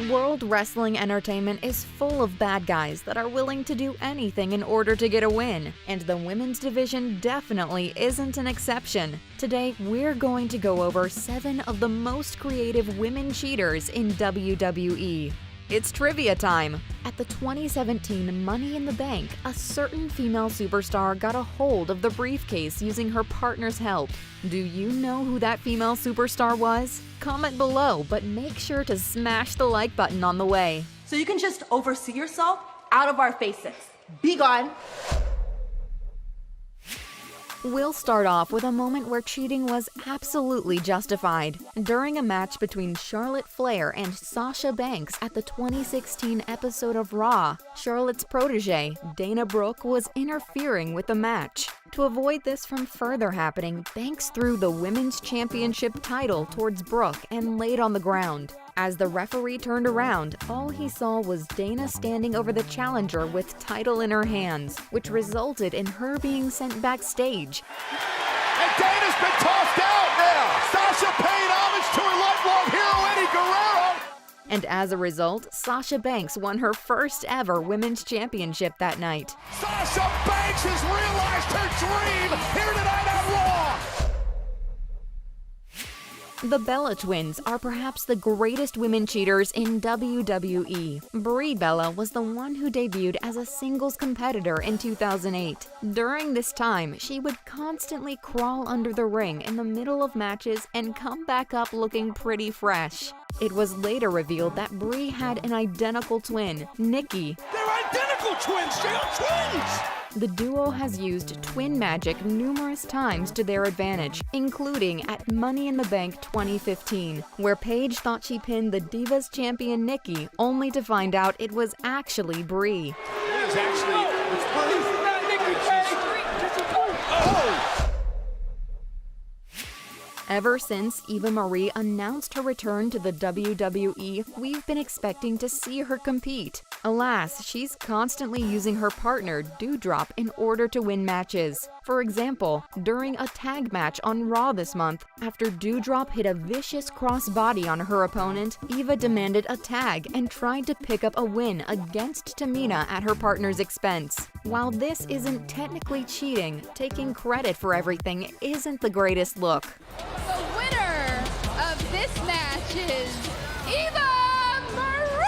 World Wrestling Entertainment is full of bad guys that are willing to do anything in order to get a win, and the women's division definitely isn't an exception. Today, we're going to go over 7 of the most creative women cheaters in WWE. It's trivia time! At the 2017 Money in the Bank, a certain female superstar got a hold of the briefcase using her partner's help. Do you know who that female superstar was? Comment below, but make sure to smash the like button on the way. So you can just oversee yourself out of our faces. Be gone. We'll start off with a moment where cheating was absolutely justified. During a match between Charlotte Flair and Sasha Banks at the 2016 episode of Raw, Charlotte's protege, Dana Brooke, was interfering with the match. To avoid this from further happening, Banks threw the Women's Championship title towards Brooke and laid on the ground. As the referee turned around, all he saw was Dana standing over the challenger with title in her hands, which resulted in her being sent backstage. And Dana's been tossed out now! Sasha paying homage to her lifelong hero, Eddie Guerrero! And as a result, Sasha Banks won her first ever Women's Championship that night. Sasha Banks has realized her dream here tonight on Raw! The Bella Twins are perhaps the greatest women cheaters in WWE. Brie Bella was the one who debuted as a singles competitor in 2008. During this time, she would constantly crawl under the ring in the middle of matches and come back up looking pretty fresh. It was later revealed that Brie had an identical twin, Nikki. They're identical twins! They are twins! The duo has used twin magic numerous times to their advantage, including at Money in the Bank 2015, where Paige thought she pinned the Divas champion Nikki, only to find out it was actually Brie. It's Brie. Ever since Eva Marie announced her return to the WWE, we've been expecting to see her compete. Alas, she's constantly using her partner, Doudrop, in order to win matches. For example, during a tag match on Raw this month, after Doudrop hit a vicious crossbody on her opponent, Eva demanded a tag and tried to pick up a win against Tamina at her partner's expense. While this isn't technically cheating, taking credit for everything isn't the greatest look. The winner of this match is Eva Marie!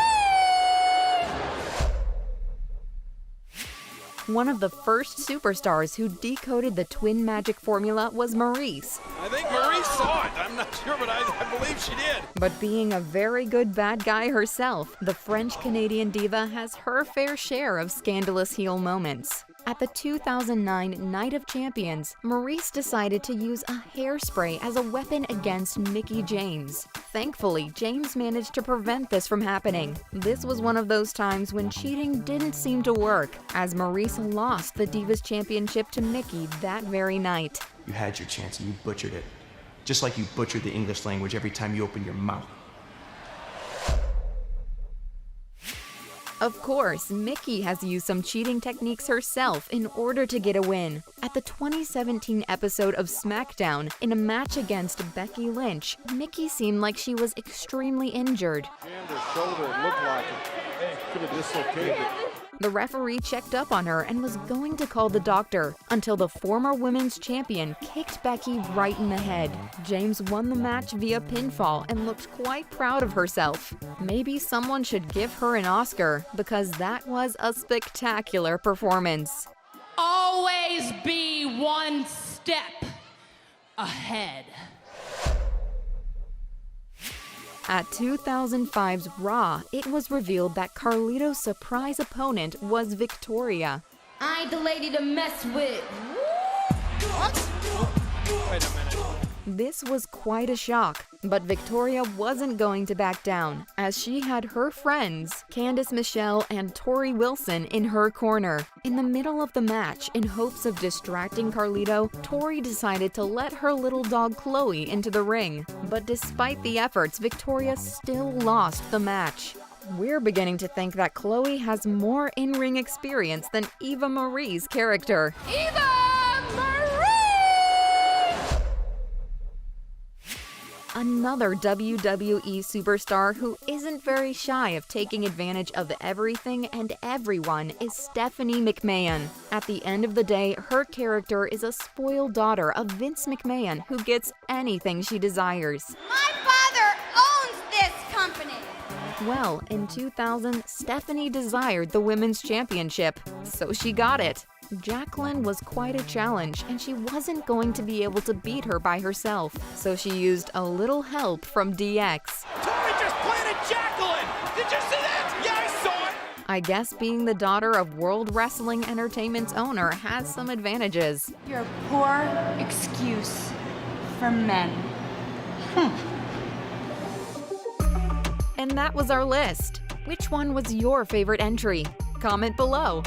One of the first superstars who decoded the twin magic formula was Maryse. I think Marie saw it. I'm not sure, but I believe she did. But being a very good bad guy herself, the French-Canadian diva has her fair share of scandalous heel moments. At the 2009 Night of Champions, Maryse decided to use a hairspray as a weapon against Mickie James. Thankfully, James managed to prevent this from happening. This was one of those times when cheating didn't seem to work, as Maryse lost the Divas Championship to Mickie that very night. You had your chance and you butchered it. Just like you butchered the English language every time you open your mouth. Of course, Mickie has used some cheating techniques herself in order to get a win. At the 2017 episode of SmackDown, in a match against Becky Lynch, Mickie seemed like she was extremely injured. And her shoulder looked like it could have dislocated it. The referee checked up on her and was going to call the doctor until the former women's champion kicked Becky right in the head. James won the match via pinfall and looked quite proud of herself. Maybe someone should give her an Oscar because that was a spectacular performance. Always be one step ahead. At 2005's Raw, it was revealed that Carlito's surprise opponent was Victoria. I ain't the lady to mess with. Wait a minute. This was quite a shock, but Victoria wasn't going to back down, as she had her friends, Candice Michelle and Tori Wilson, in her corner. In the middle of the match, in hopes of distracting Carlito, Tori decided to let her little dog Chloe into the ring. But despite the efforts, Victoria still lost the match. We're beginning to think that Chloe has more in-ring experience than Eva Marie's character. Eva Marie! A Another WWE superstar who isn't very shy of taking advantage of everything and everyone is Stephanie McMahon. At the end of the day, her character is a spoiled daughter of Vince McMahon who gets anything she desires. My father owns this company! Well, in 2000, Stephanie desired the Women's Championship, so she got it. Jacqueline was quite a challenge, and she wasn't going to be able to beat her by herself, so she used a little help from DX. Tori just planted Jacqueline! Did you see that? Yeah, I saw it! I guess being the daughter of World Wrestling Entertainment's owner has some advantages. You're a poor excuse for men. And that was our list. Which one was your favorite entry? Comment below.